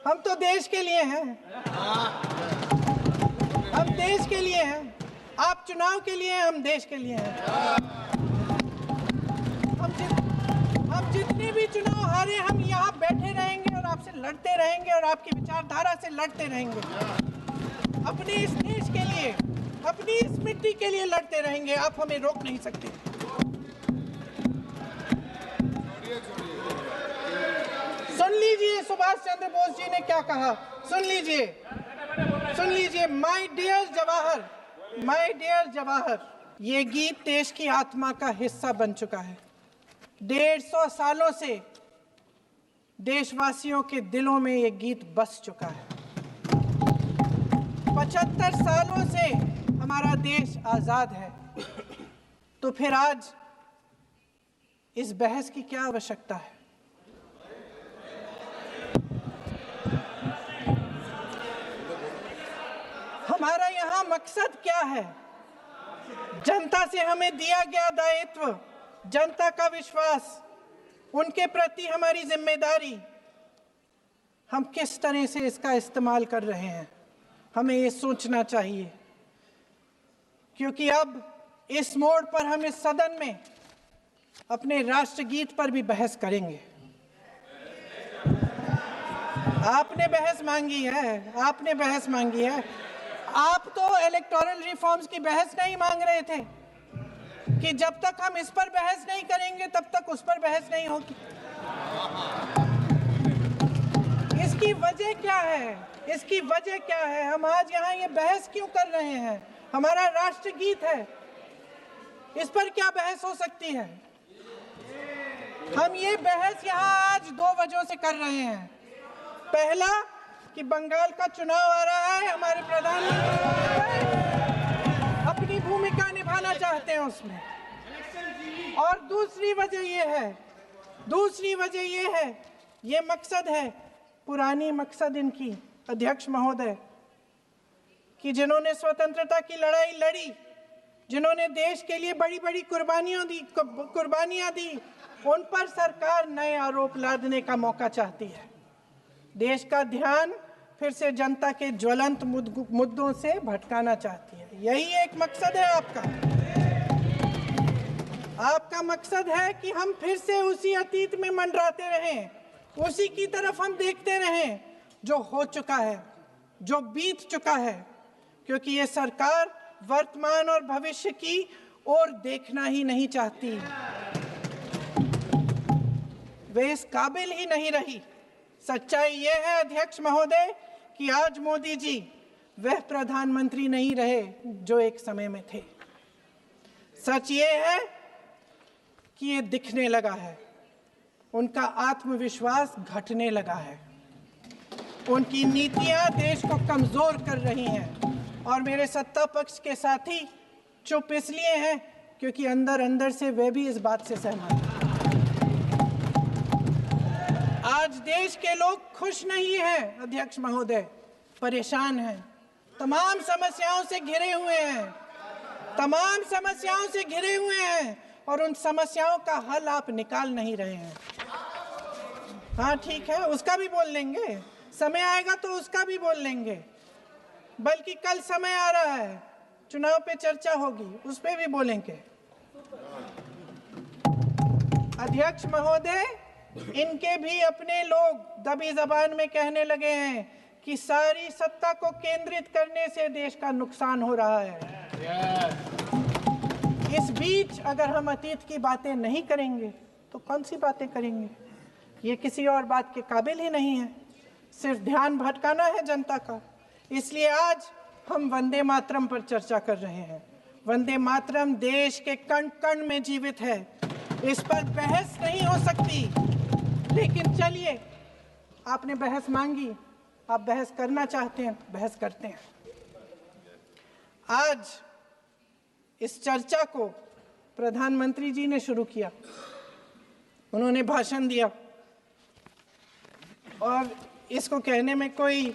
हम तो देश के लिए हैं, हम देश के लिए हैं। आप चुनाव के लिए हैं, हम देश के लिए हैं। हम जितने भी चुनाव हारे, हम यहाँ बैठे रहेंगे और आपसे लड़ते रहेंगे और आपकी विचारधारा से लड़ते रहेंगे। अपने इस देश के लिए, अपनी इस मिट्टी के लिए लड़ते रहेंगे। आप हमें रोक नहीं सकते। सुन लीजिए सुभाष चंद्र बोस जी ने क्या कहा, सुन लीजिए, सुन लीजिए। My dear Jawahar, my dear Jawahar, ये गीत देश की आत्मा का हिस्सा बन चुका है। 150 सालों से देशवासियों के दिलों में ये गीत बस चुका है। 75 सालों से हमारा देश आजाद है। तो फिर आज इस बहस की क्या आवश्यकता है? हमारा यहाँ मकसद क्या है? जनता से हमें दिया गया दायित्व, जनता का विश्वास, उनके प्रति हमारी जिम्मेदारी, हम किस तरह से इसका इस्तेमाल कर रहे हैं, हमें ये सोचना चाहिए। क्योंकि अब इस मोड़ पर हम इस सदन में अपने राष्ट्रगीत पर भी बहस करेंगे। आपने बहस मांगी है, आपने बहस मांगी है। आप तो इलेक्टोरल रिफॉर्म्स की बहस नहीं मांग रहे थे कि जब तक हम इस पर बहस नहीं करेंगे तब तक उस पर बहस नहीं होगी। इसकी वजह क्या है? इसकी वजह क्या है? हम आज यहाँ ये बहस क्यों कर रहे हैं? हमारा राष्ट्रगीत है, इस पर क्या बहस हो सकती है? हम ये बहस यहाँ आज 2 वजहों से कर रहे हैं। पहला कि बंगाल का चुनाव आ रहा है, हमारे प्रधानमंत्री अपनी भूमिका निभाना चाहते हैं उसमें। और दूसरी वजह ये है, ये मकसद है, पुरानी मकसद इनकी अध्यक्ष महोदय, कि जिन्होंने स्वतंत्रता की लड़ाई लड़ी, जिन्होंने देश के लिए बड़ी बड़ी कुर्बानियां दी, उन पर सरकार नए आरोप लादने का मौका चाहती है। देश का ध्यान फिर से जनता के ज्वलंत मुद्दों से भटकाना चाहती है। यही एक मकसद है आपका। आपका मकसद है कि हम फिर से उसी अतीत में मंडराते रहें, उसी की तरफ हम देखते रहें जो हो चुका है, जो बीत चुका है। क्योंकि ये सरकार वर्तमान और भविष्य की ओर देखना ही नहीं चाहती, वे इस काबिल ही नहीं रही। सच्चाई ये है अध्यक्ष महोदय कि आज मोदी जी वह प्रधानमंत्री नहीं रहे जो एक समय में थे। सच ये है कि ये दिखने लगा है, उनका आत्मविश्वास घटने लगा है, उनकी नीतियां देश को कमजोर कर रही हैं। और मेरे सत्ता पक्ष के साथी चुप इसलिए हैं क्योंकि अंदर अंदर से वे भी इस बात से सहमत हैं। आज देश के लोग खुश नहीं हैं अध्यक्ष महोदय, परेशान हैं, तमाम समस्याओं से घिरे हुए हैं, तमाम समस्याओं से घिरे हुए हैं, और उन समस्याओं का हल आप निकाल नहीं रहे हैं। हाँ ठीक है, उसका भी बोल लेंगे, समय आएगा तो उसका भी बोल लेंगे। बल्कि कल समय आ रहा है, चुनाव पे चर्चा होगी, उस पे भी बोलेंगे। अध्यक्ष महोदय, इनके भी अपने लोग दबी जबान में कहने लगे हैं कि सारी सत्ता को केंद्रित करने से देश का नुकसान हो रहा है। इस बीच अगर हम अतीत की बातें नहीं करेंगे तो कौन सी बातें करेंगे? ये किसी और बात के काबिल ही नहीं है, सिर्फ ध्यान भटकाना है जनता का। इसलिए आज हम वंदे मातरम पर चर्चा कर रहे हैं। वंदे मातरम देश के कण कण में जीवित है, इस पर बहस नहीं हो सकती। लेकिन चलिए, आपने बहस मांगी, आप बहस करना चाहते हैं, बहस करते हैं। आज इस चर्चा को प्रधानमंत्री जी ने शुरू किया, उन्होंने भाषण दिया और इसको कहने में कोई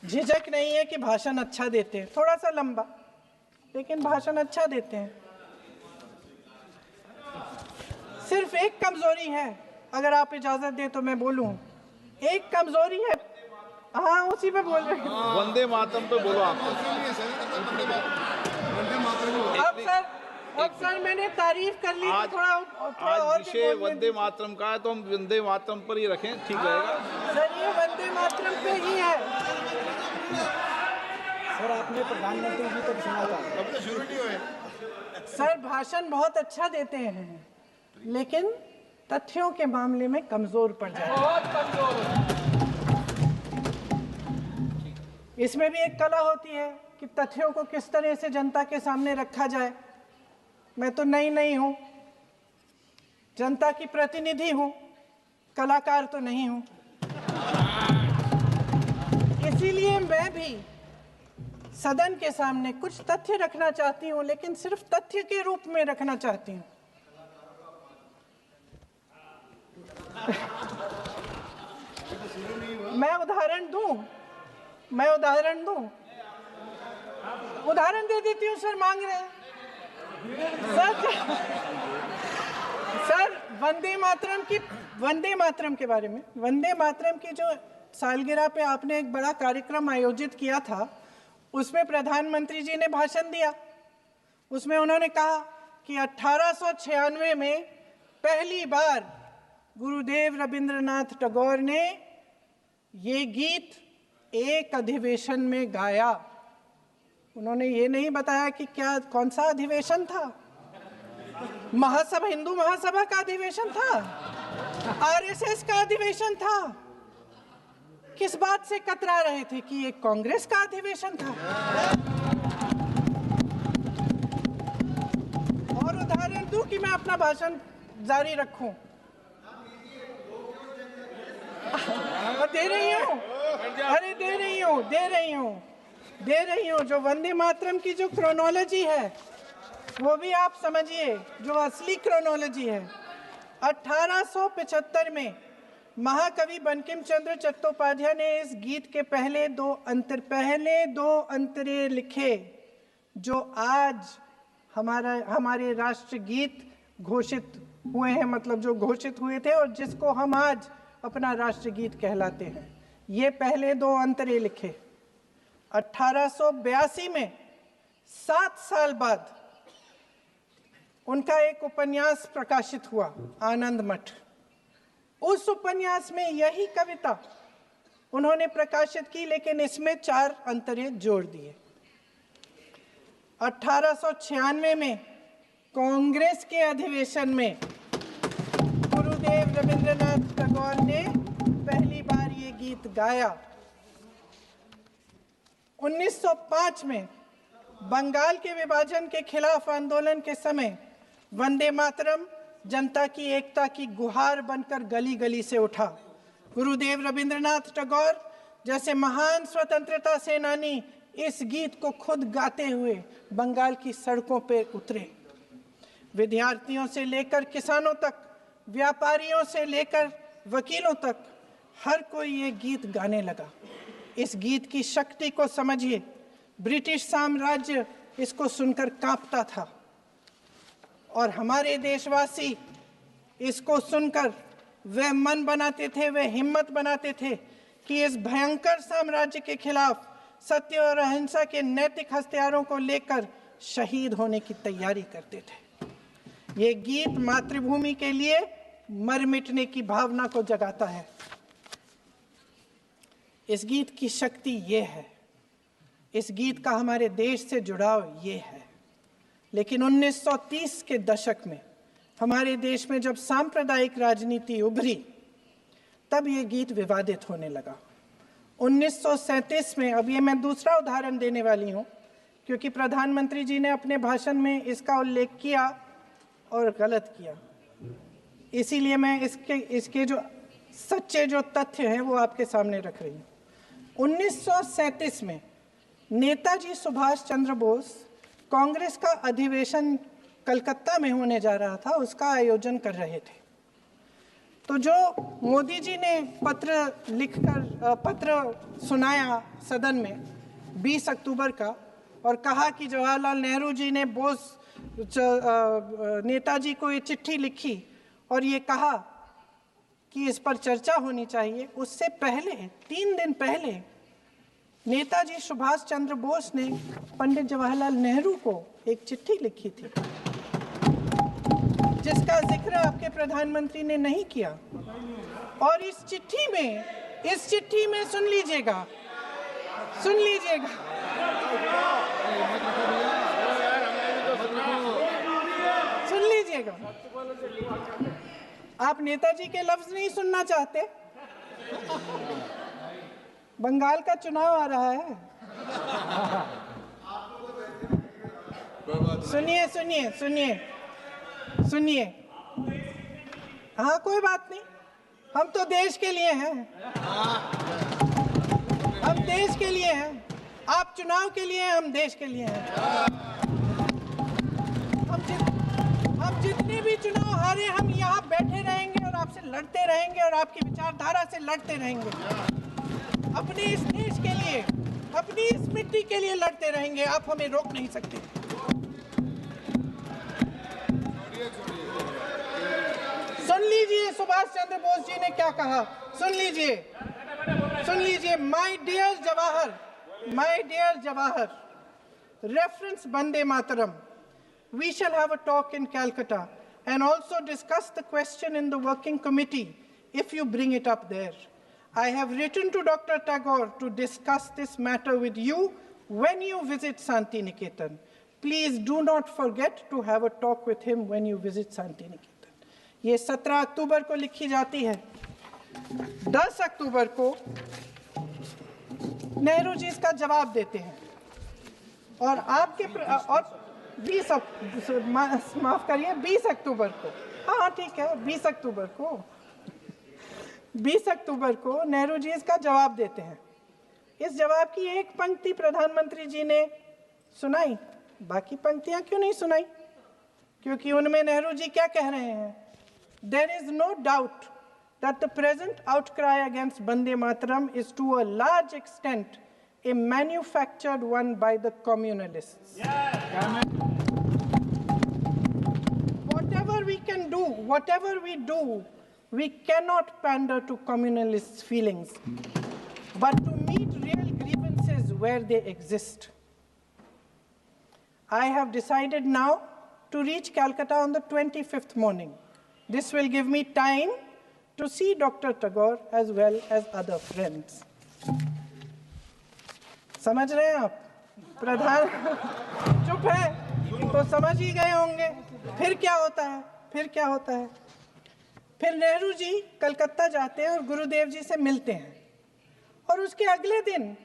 झिझक नहीं है कि भाषण अच्छा देते हैं, थोड़ा सा लंबा, लेकिन भाषण अच्छा देते हैं। सिर्फ एक कमजोरी है, अगर आप इजाजत दें तो मैं बोलूं, एक कमजोरी है उसी पे बोल रहे हैं। वंदे मातरम पे बोलो आप। अब सर मैंने तारीफ कर ली, तो थोड़ा आज और विषय वंदे मातरम का है, तो हम वंदे मातरम पर ही रखें, ठीक रहेगा। सर ये वंदे मातरम पे ही है। सर आपने प्रधानमंत्री जी तक सुना था, अब तो शुरू नहीं हुए। सर भाषण बहुत अच्छा देते हैं, लेकिन तथ्यों के मामले में कमजोर पड़ जाते हैं। बहुत कमजोर। इसमें भी एक कला होती है कि तथ्यों को किस तरह से जनता के सामने रखा जाए। मैं तो नई हूं, जनता की प्रतिनिधि हूं, कलाकार तो नहीं हूं। इसीलिए मैं भी सदन के सामने कुछ तथ्य रखना चाहती हूं, लेकिन सिर्फ तथ्य के रूप में रखना चाहती हूं। मैं उदाहरण दूं, उदाहरण दे देती हूँ। सर मांग रहे हैं सर वंदे मातरम के बारे में, वंदे मातरम की जो सालगिरह पे आपने एक बड़ा कार्यक्रम आयोजित किया था, उसमें प्रधानमंत्री जी ने भाषण दिया। उसमें उन्होंने कहा कि 1896 में पहली बार गुरुदेव रविंद्रनाथ टैगोर ने ये गीत एक अधिवेशन में गाया। उन्होंने ये नहीं बताया कि कौन सा अधिवेशन था। महासभा, हिंदू महासभा का अधिवेशन था, आरएसएस का अधिवेशन था। किस बात से कतरा रहे थे कि ये कांग्रेस का अधिवेशन था। और उदाहरण दूं कि मैं अपना भाषण जारी रखूं। दे रही हूं। जो वंदे मातरम की जो क्रोनोलॉजी है वो भी आप समझिए, जो असली क्रोनोलॉजी है। 1875 में महाकवि बंकिम चंद्र चट्टोपाध्याय ने इस गीत के पहले दो अंतरे लिखे, जो आज हमारे राष्ट्रगीत घोषित हुए हैं, मतलब जो घोषित हुए थे और जिसको हम आज अपना राष्ट्रगीत कहलाते हैं। ये पहले दो अंतरे लिखे। 1882 में 7 साल बाद उनका एक उपन्यास प्रकाशित हुआ, आनंद मठ। उस उपन्यास में यही कविता उन्होंने प्रकाशित की, लेकिन इसमें 4 अंतरे जोड़ दिए। 1896 में कांग्रेस के अधिवेशन में गुरुदेव रविंद्रनाथ टैगोर ने पहली बार ये गीत गाया। 1905 में बंगाल के विभाजन के खिलाफ आंदोलन के समय वंदे मातरम जनता की एकता की गुहार बनकर गली गली से उठा। गुरुदेव रविंद्रनाथ टैगोर जैसे महान स्वतंत्रता सेनानी इस गीत को खुद गाते हुए बंगाल की सड़कों पर उतरे। विद्यार्थियों से लेकर किसानों तक, व्यापारियों से लेकर वकीलों तक, हर कोई ये गीत गाने लगा। इस गीत की शक्ति को समझिए। ब्रिटिश साम्राज्य इसको सुनकर कांपता था और हमारे देशवासी इसको सुनकर वे मन बनाते थे, वे हिम्मत बनाते थे कि इस भयंकर साम्राज्य के खिलाफ सत्य और अहिंसा के नैतिक हथियारों को लेकर शहीद होने की तैयारी करते थे। ये गीत मातृभूमि के लिए मर मिटने की भावना को जगाता है। इस गीत की शक्ति ये है, इस गीत का हमारे देश से जुड़ाव ये है। लेकिन 1930 के दशक में हमारे देश में जब सांप्रदायिक राजनीति उभरी, तब ये गीत विवादित होने लगा। 1937 में, अब ये मैं दूसरा उदाहरण देने वाली हूँ, क्योंकि प्रधानमंत्री जी ने अपने भाषण में इसका उल्लेख किया और गलत किया, इसीलिए मैं इसके जो सच्चे जो तथ्य हैं वो आपके सामने रख रही हूँ। 1937 में नेताजी सुभाष चंद्र बोस कांग्रेस का अधिवेशन कलकत्ता में होने जा रहा था, उसका आयोजन कर रहे थे। तो जो मोदी जी ने पत्र सुनाया सदन में 20 अक्टूबर का, और कहा कि जवाहरलाल नेहरू जी ने नेताजी को ये चिट्ठी लिखी और ये कहा कि इस पर चर्चा होनी चाहिए। उससे पहले 3 दिन पहले नेताजी सुभाष चंद्र बोस ने पंडित जवाहरलाल नेहरू को एक चिट्ठी लिखी थी, जिसका जिक्र आपके प्रधानमंत्री ने नहीं किया। और इस चिट्ठी में सुन लीजिएगा, आप नेताजी के लफ्ज नहीं सुनना चाहते? बंगाल का चुनाव आ रहा है। सुनिए। हाँ, कोई बात नहीं, हम तो देश के लिए हैं। हम देश के लिए हैं, आप चुनाव के लिए हैं, हम देश के लिए हैं। हम जितने भी चुनाव हारे, हम यहाँ बैठे रहेंगे और आपसे लड़ते रहेंगे और आपकी विचारधारा से लड़ते रहेंगे। अपने इस देश के लिए, अपनी इस मिट्टी के लिए लड़ते रहेंगे। आप हमें रोक नहीं सकते। सुन लीजिए सुभाष चंद्र बोस जी ने क्या कहा, सुन लीजिए। My dear Jawahar, reference Vande Mataram. We shall have a talk in Calcutta and also discuss the question in the working committee if you bring it up there. I have written to Dr. Tagore to discuss this matter with you when you visit Santi Niketan. Please do not forget to have a talk with him when you visit Santi Niketan. ये 17 अक्टूबर को लिखी जाती है। 10 अक्टूबर को नेहरू जी इसका जवाब देते हैं और आपके और 20 अक्टूबर को, हाँ ठीक है, 20 अक्टूबर को नेहरू जी इसका जवाब देते हैं। इस जवाब की एक पंक्ति प्रधानमंत्री जी ने सुनाई, बाकी पंक्तियां क्यों नहीं सुनाई? क्योंकि उनमें नेहरू जी क्या कह रहे हैं? There is no doubt that the present outcry against Vande Mataram is to a large extent a manufactured one by the communalists. Whatever we do, we cannot pander to communalists' feelings, but to meet real grievances where they exist. I have decided now to reach Calcutta on the 25th morning. This will give me time to see Dr. Tagore as well as other friends. समझ रहे हैं आप? प्रधान चुप है तो समझ ही गए होंगे। फिर क्या होता है? फिर नेहरू जी कलकत्ता जाते हैं और गुरुदेव जी से मिलते हैं और उसके अगले दिन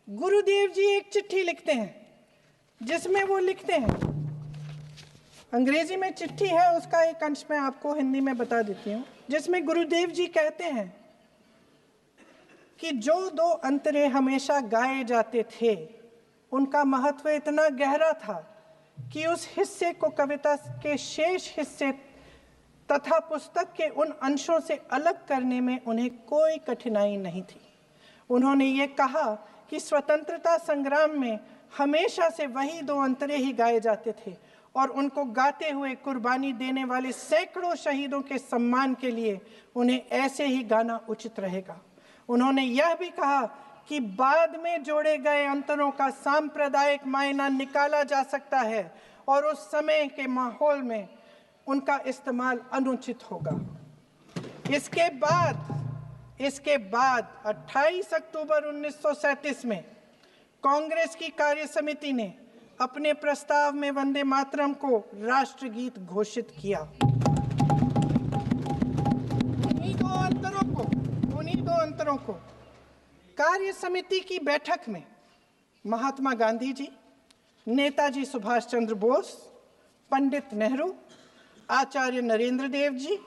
गुरुदेव जी एक चिट्ठी लिखते हैं जिसमें वो लिखते हैं, अंग्रेजी में चिट्ठी है, उसका एक अंश मैं आपको हिंदी में बता देती हूँ, जिसमें गुरुदेव जी कहते हैं कि जो 2 अंतरे हमेशा गाए जाते थे उनका महत्व इतना गहरा था कि उस हिस्से को कविता के शेष हिस्से तथा पुस्तक के उन अंशों से अलग करने में उन्हें कोई कठिनाई नहीं थी। उन्होंने ये कहा कि स्वतंत्रता संग्राम में हमेशा से वही 2 अंतरे ही गाए जाते थे और उनको गाते हुए कुर्बानी देने वाले सैकड़ों शहीदों के सम्मान के लिए उन्हें ऐसे ही गाना उचित रहेगा। उन्होंने यह भी कहा कि बाद में जोड़े गए अंतरों का सांप्रदायिक मायना निकाला जा सकता है और उस समय के माहौल में उनका इस्तेमाल अनुचित होगा। इसके बाद 28 अक्टूबर 1937 में कांग्रेस की कार्य समिति ने अपने प्रस्ताव में वंदे मातरम को राष्ट्रगीत घोषित किया। उन्हीं दो अंतरों को कार्य समिति की बैठक में महात्मा गांधी जी, नेताजी सुभाष चंद्र बोस, पंडित नेहरू, आचार्य नरेंद्र देव जी,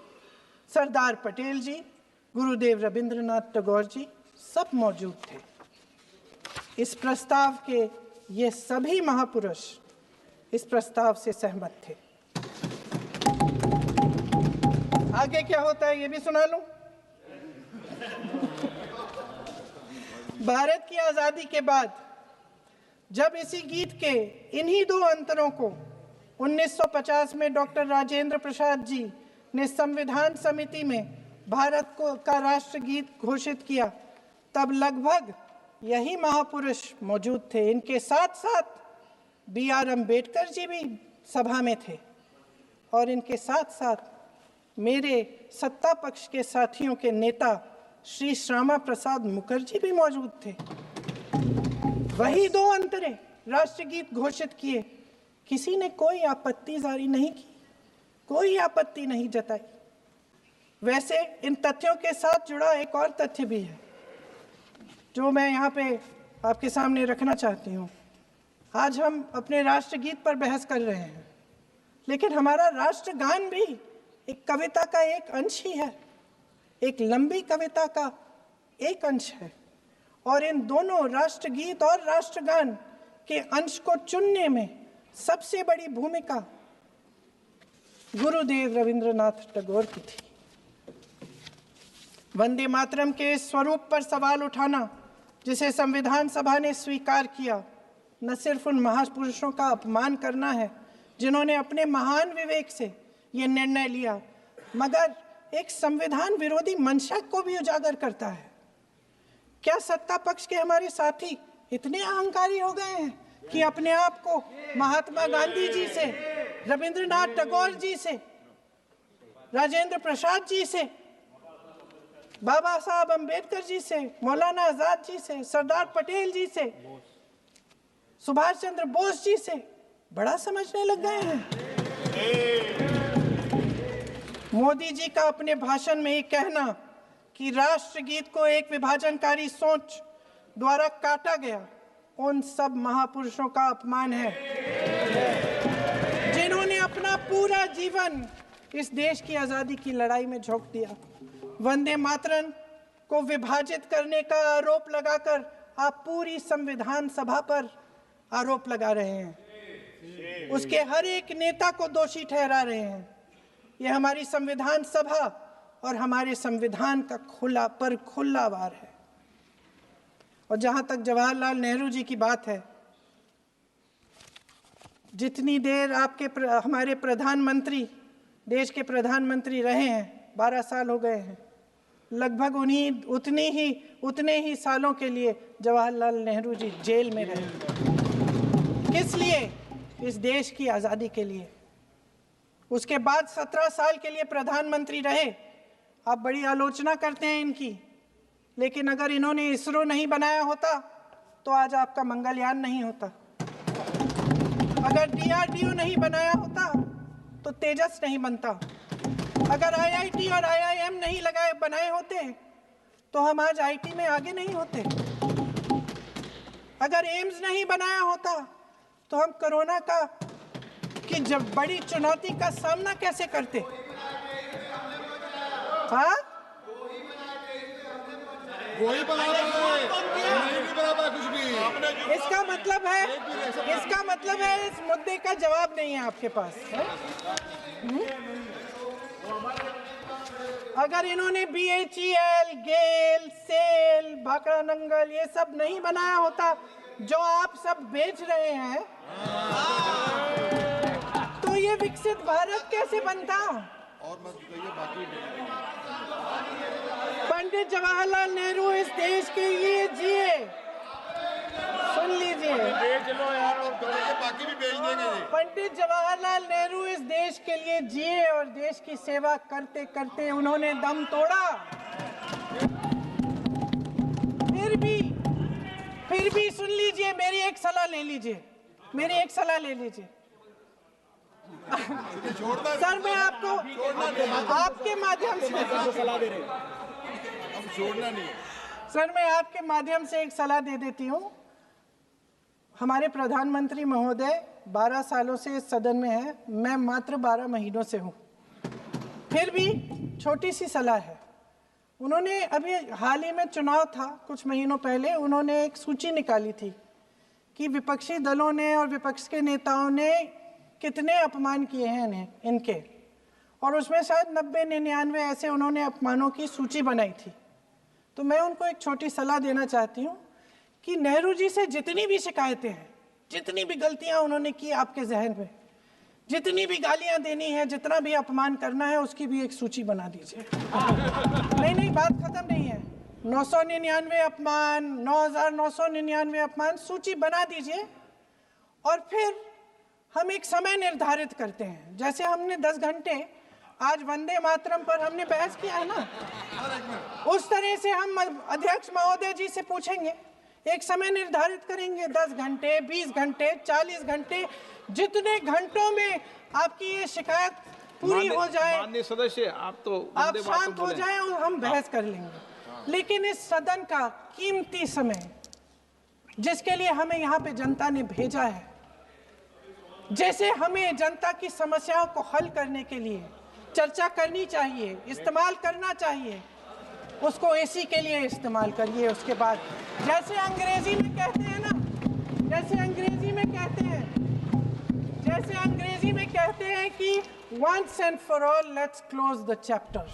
सरदार पटेल जी, गुरुदेव रविंद्रनाथ टैगोर जी सब मौजूद थे। इस प्रस्ताव के ये सभी महापुरुष इस प्रस्ताव से सहमत थे। आगे क्या होता है ये भी सुना लूं। भारत की आजादी के बाद जब इसी गीत के इन्हीं 2 अंतरों को 1950 में डॉक्टर राजेंद्र प्रसाद जी ने संविधान समिति में भारत का राष्ट्रगीत घोषित किया, तब लगभग यही महापुरुष मौजूद थे। इनके साथ साथ B.R. अम्बेडकर जी भी सभा में थे और इनके साथ साथ मेरे सत्ता पक्ष के साथियों के नेता श्री श्यामा प्रसाद मुखर्जी भी मौजूद थे। वही दो अंतरे राष्ट्रगीत घोषित किए, किसी ने कोई आपत्ति जारी नहीं की, कोई आपत्ति नहीं जताई। वैसे इन तथ्यों के साथ जुड़ा एक और तथ्य भी है जो मैं यहाँ पे आपके सामने रखना चाहती हूँ। आज हम अपने राष्ट्रगीत पर बहस कर रहे हैं, लेकिन हमारा राष्ट्रगान भी एक कविता का एक अंश ही है, एक लंबी कविता का एक अंश है। और इन दोनों राष्ट्रगीत और राष्ट्रगान के अंश को चुनने में सबसे बड़ी भूमिका गुरुदेव रविंद्रनाथ टैगोर की थी। वंदे मातरम के इस स्वरूप पर सवाल उठाना, जिसे संविधान सभा ने स्वीकार किया, न सिर्फ उन महापुरुषों का अपमान करना है जिन्होंने अपने महान विवेक से ये निर्णय लिया, मगर एक संविधान विरोधी मंशा को भी उजागर करता है। क्या सत्ता पक्ष के हमारे साथी इतने अहंकारी हो गए हैं कि अपने आप को महात्मा गांधी जी से, रविंद्रनाथ टैगोर जी से, राजेंद्र प्रसाद जी से, बाबा साहब अम्बेडकर जी से, मौलाना आजाद जी से, सरदार पटेल जी से, सुभाष चंद्र बोस जी से बड़ा समझने लग गए हैं? मोदी जी का अपने भाषण में ये कहना कि राष्ट्रगीत को एक विभाजनकारी सोच द्वारा काटा गया, उन सब महापुरुषों का अपमान है जिन्होंने अपना पूरा जीवन इस देश की आजादी की लड़ाई में झोंक दिया। वंदे मातरम को विभाजित करने का आरोप लगाकर आप पूरी संविधान सभा पर आरोप लगा रहे हैं, उसके हर एक नेता को दोषी ठहरा रहे हैं। यह हमारी संविधान सभा और हमारे संविधान का खुला वार है। और जहां तक जवाहरलाल नेहरू जी की बात है, जितनी देर हमारे प्रधानमंत्री देश के प्रधानमंत्री रहे हैं, 12 साल हो गए हैं, लगभग उतने ही सालों के लिए जवाहरलाल नेहरू जी जेल में रहे। किस लिए? इस देश की आज़ादी के लिए। उसके बाद 17 साल के लिए प्रधानमंत्री रहे। आप बड़ी आलोचना करते हैं इनकी, लेकिन अगर इन्होंने इसरो नहीं बनाया होता तो आज आपका मंगलयान नहीं होता। अगर DRDO नहीं बनाया होता तो तेजस नहीं बनता। अगर IIT और IIM नहीं बनाए होते तो हम आज IT में आगे नहीं होते। अगर एम्स नहीं बनाया होता तो हम कोरोना की जब बड़ी चुनौती का सामना कैसे करते? हाँ, वही बना कुछ भी। इसका मतलब है इस मुद्दे का जवाब नहीं है आपके पास है? अगर इन्होंने BHEL, गेल, सेल, भाखड़ा नंगल ये सब नहीं बनाया होता जो आप सब बेच रहे हैं, तो ये विकसित भारत कैसे बनता? और मत कहिए बाकी। पंडित जवाहरलाल नेहरू इस देश के लिए जिए। सुन लीजिए, बेच लो यार, और बाकी भी बेच देंगे। पंडित जवाहरलाल नेहरू इस देश के लिए जिए और देश की सेवा करते करते उन्होंने दम तोड़ा। फिर भी सुन लीजिए, मेरी एक सलाह ले लीजिए। सर, मैं आपके माध्यम से सलाह दे रहे हैं। हम छोड़ना नहीं। सर, मैं आपके माध्यम से एक सलाह दे देती हूँ। हमारे प्रधानमंत्री महोदय 12 सालों से इस सदन में हैं, मैं मात्र 12 महीनों से हूँ। फिर भी छोटी सी सलाह है। उन्होंने अभी हाल ही में चुनाव था, कुछ महीनों पहले उन्होंने एक सूची निकाली थी कि विपक्षी दलों ने और विपक्ष के नेताओं ने कितने अपमान किए हैं इनके, और उसमें शायद 90-99 ऐसे उन्होंने अपमानों की सूची बनाई थी। तो मैं उनको एक छोटी सलाह देना चाहती हूँ कि नेहरू जी से जितनी भी शिकायतें हैं, जितनी भी गलतियाँ उन्होंने की आपके जहन में, जितनी भी गालियाँ देनी है, जितना भी अपमान करना है, उसकी भी एक सूची बना दीजिए। नहीं, बात खत्म नहीं है। 999 अपमान, 9,999 अपमान सूची बना दीजिए और फिर हम एक समय निर्धारित करते हैं। जैसे हमने 10 घंटे आज वंदे मातरम पर हमने बहस किया है ना, उस तरह से हम अध्यक्ष महोदय जी से पूछेंगे, एक समय निर्धारित करेंगे, 10 घंटे, 20 घंटे, 40 घंटे, जितने घंटों में आपकी ये शिकायत पूरी हो जाए, माननीय सदस्य आप तो आप शांत हो जाएं और हम बहस कर लेंगे। लेकिन इस सदन का कीमती समय, जिसके लिए हमें यहाँ पे जनता ने भेजा है, जैसे हमें जनता की समस्याओं को हल करने के लिए चर्चा करनी चाहिए, इस्तेमाल करना चाहिए, उसको एसी के लिए इस्तेमाल करिए। उसके बाद जैसे अंग्रेजी में कहते हैं ना, जैसे अंग्रेजी में कहते हैं कि once and for all let's close the chapter,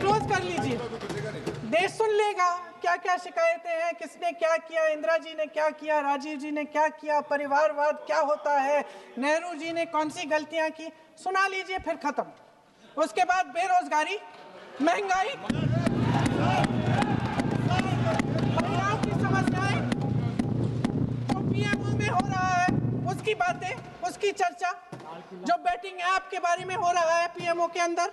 close कर लीजिए। देश सुन लेगा क्या क्या शिकायतें हैं, किसने क्या किया, इंदिरा जी ने क्या किया, राजीव जी ने क्या किया, परिवारवाद क्या होता है, नेहरू जी ने कौन सी गलतियां की, सुना लीजिए, फिर खत्म। उसके बाद बेरोजगारी, महंगाई, महिलाओं की समस्याएं, जो पीएमओ में हो रहा है उसकी बातें, उसकी चर्चा, जो बैटिंग ऐप के बारे में हो रहा है पीएमओ के अंदर,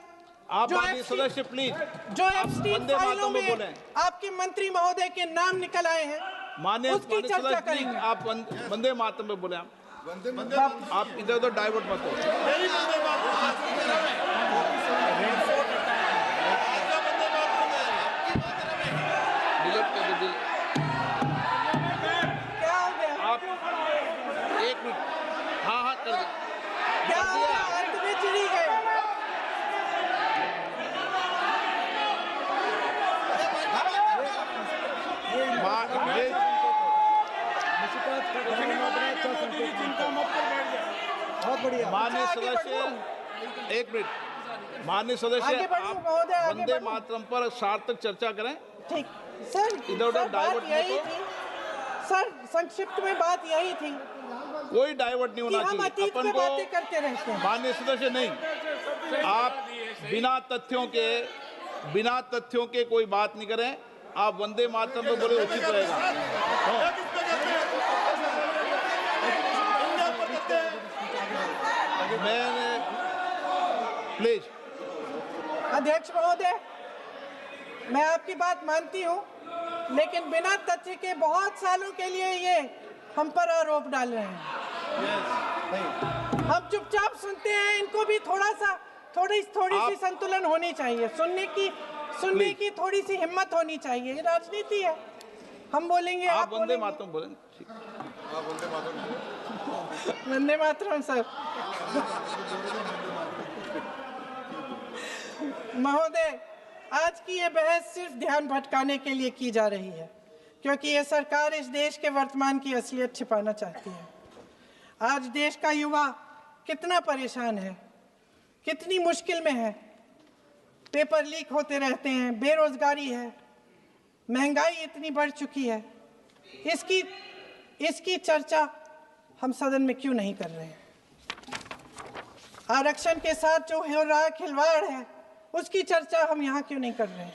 आप माननीय सदस्य प्लीज, जो एफस्टीन फाइलों में बोले आपके मंत्री महोदय के नाम निकल आए हैं, माननीय उसकी चर्चा करेंगे। आप वंदे मातरम में बोले, आप इधर उधर डाइवर्ट मत हो। क्या हो गया? आप 1 मिनट, हाँ कर दो। क्या हो गया? अंत में चिड़ी गए। बहुत बढ़िया। माननीय आगे सदस्य, 1 मिनट, माननीय सदस्य, आगे बढ़ो आप महोदय, आगे वंदे बढ़ो। मातरम पर सार्थक चर्चा करें। ठीक सर, इधर उधर सर, बात डाइवर्ट मत यही हो। थी सर, संक्षिप्त में बात यही थी कोई डाइवर्ट नहीं कि होना हम चाहिए अतीत अपन में को। बातें करते रहते हैं। माननीय सदस्य नहीं, आप बिना तथ्यों के कोई बात नहीं करें। आप वंदे मातरम पे बोले उचित रहेगा। मैंने प्लीज, अध्यक्ष महोदय, मैं आपकी बात मानती हूँ, लेकिन बिना तथ्य के बहुत सालों के लिए ये हम पर आरोप डाल रहे हैं। हम चुपचाप सुनते हैं, इनको भी थोड़ी सी संतुलन होनी चाहिए, सुनने की थोड़ी सी हिम्मत होनी चाहिए। ये राजनीति है, हम बोलेंगे, आप वंदे बोलेंगे। मातरम बोलें। वंदे मातरम सर। महोदय, आज की ये बहस सिर्फ ध्यान भटकाने के लिए की जा रही है, क्योंकि ये सरकार इस देश के वर्तमान की असलियत छिपाना चाहती है। आज देश का युवा कितना परेशान है, कितनी मुश्किल में है, पेपर लीक होते रहते हैं, बेरोजगारी है, महंगाई इतनी बढ़ चुकी है। इसकी चर्चा हम सदन में क्यों नहीं कर रहे हैं? आरक्षण के साथ जो हो रहा खिलवाड़ है, उसकी चर्चा हम यहाँ क्यों नहीं कर रहे हैं?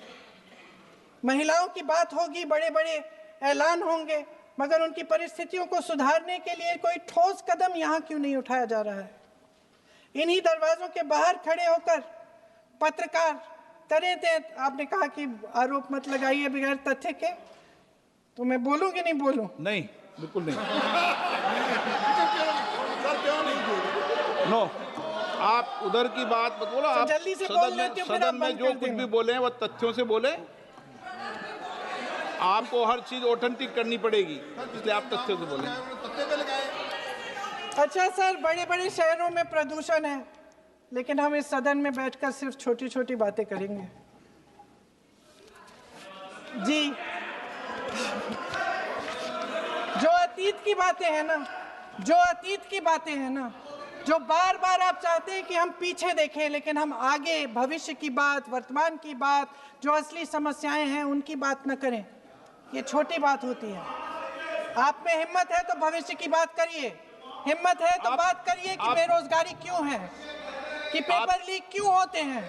महिलाओं की बात होगी, बड़े बड़े ऐलान होंगे, मगर उनकी परिस्थितियों को सुधारने के लिए कोई ठोस कदम यहाँ क्यों नहीं उठाया जा रहा है? इन्हीं दरवाजों के बाहर खड़े होकर पत्रकार तरह आपने कहा कि आरोप मत लगाइए बगैर तथ्य के, तो मैं बोलूं कि नहीं बोलूं? नहीं, बिल्कुल नहीं। नो, आप उधर की बात मत बोलो। आप जल्दी से बोल लेते हो, फिर आप सदन में बंद जो कर कुछ देना। भी बोले हैं वो तथ्यों से बोले। आपको हर चीज ऑथेंटिक करनी पड़ेगी, इसलिए आप तथ्यों से बोले। अच्छा सर, बड़े बड़े शहरों में प्रदूषण है, लेकिन हम इस सदन में बैठकर सिर्फ छोटी छोटी बातें करेंगे। जी, जो अतीत की बातें हैं ना, जो बार बार आप चाहते हैं कि हम पीछे देखें, लेकिन हम आगे भविष्य की बात, वर्तमान की बात, जो असली समस्याएं हैं उनकी बात न करें, ये छोटी बात होती है। आप में हिम्मत है तो भविष्य की बात करिए, हिम्मत है तो बात करिए कि बेरोजगारी क्यों है, कि पेपर लीक क्यों होते हैं।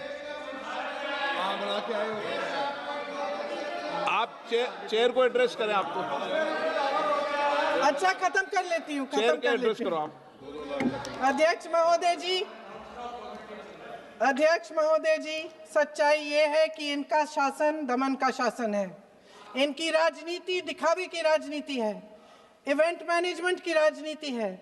चेयर को एड्रेस करें आपको। अच्छा, खत्म कर लेती हूँ, चेयर खत्म के कर एड्रेस लेती करो हूँ। आप। अध्यक्ष महोदय जी, सच्चाई ये है कि इनका शासन दमन का शासन है। इनकी राजनीति दिखावे की राजनीति है, इवेंट मैनेजमेंट की राजनीति है,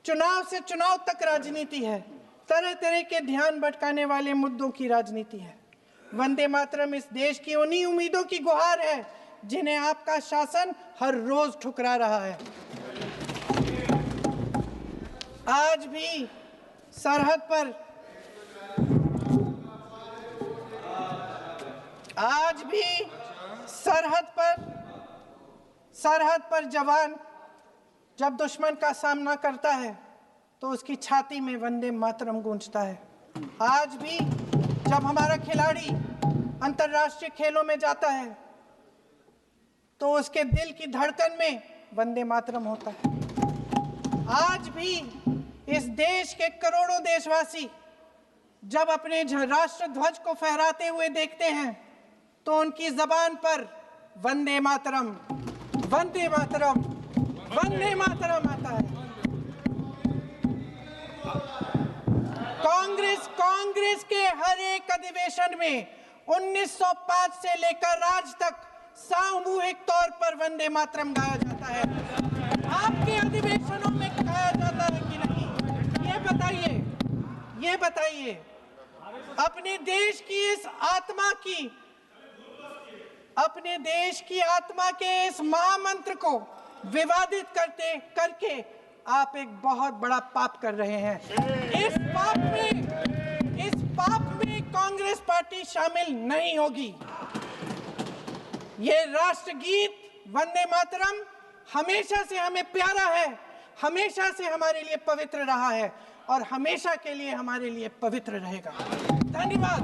चुनाव से चुनाव तक राजनीति है, तरह तरह के ध्यान भटकाने वाले मुद्दों की राजनीति है। वंदे मातरम इस देश की उन्हीं उम्मीदों की गुहार है जिन्हें आपका शासन हर रोज ठुकरा रहा है। आज भी सरहद पर जवान जब दुश्मन का सामना करता है तो उसकी छाती में वंदे मातरम गूंजता है। आज भी जब हमारा खिलाड़ी अंतर्राष्ट्रीय खेलों में जाता है तो उसके दिल की धड़कन में वंदे मातरम होता है। आज भी इस देश के करोड़ों देशवासी जब अपने राष्ट्र ध्वज को फहराते हुए देखते हैं तो उनकी जबान पर वंदे मातरम, वंदे मातरम, वंदे मातरम आता है। कांग्रेस के हर एक अधिवेशन में 1905 से लेकर आज तक सामूहिक तौर पर वंदे मातरम गाया जाता है। आपके अधिवेशनों में गाया जाता है कि नहीं, ये बताइए। अपने देश की आत्मा के इस महामंत्र को विवादित करके आप एक बहुत बड़ा पाप कर रहे हैं। इस पाप में कांग्रेस पार्टी शामिल नहीं होगी। ये राष्ट्रगीत वंदे मातरम हमेशा से हमें प्यारा है, हमेशा से हमारे लिए पवित्र रहा है और हमेशा के लिए हमारे लिए पवित्र रहेगा। धन्यवाद।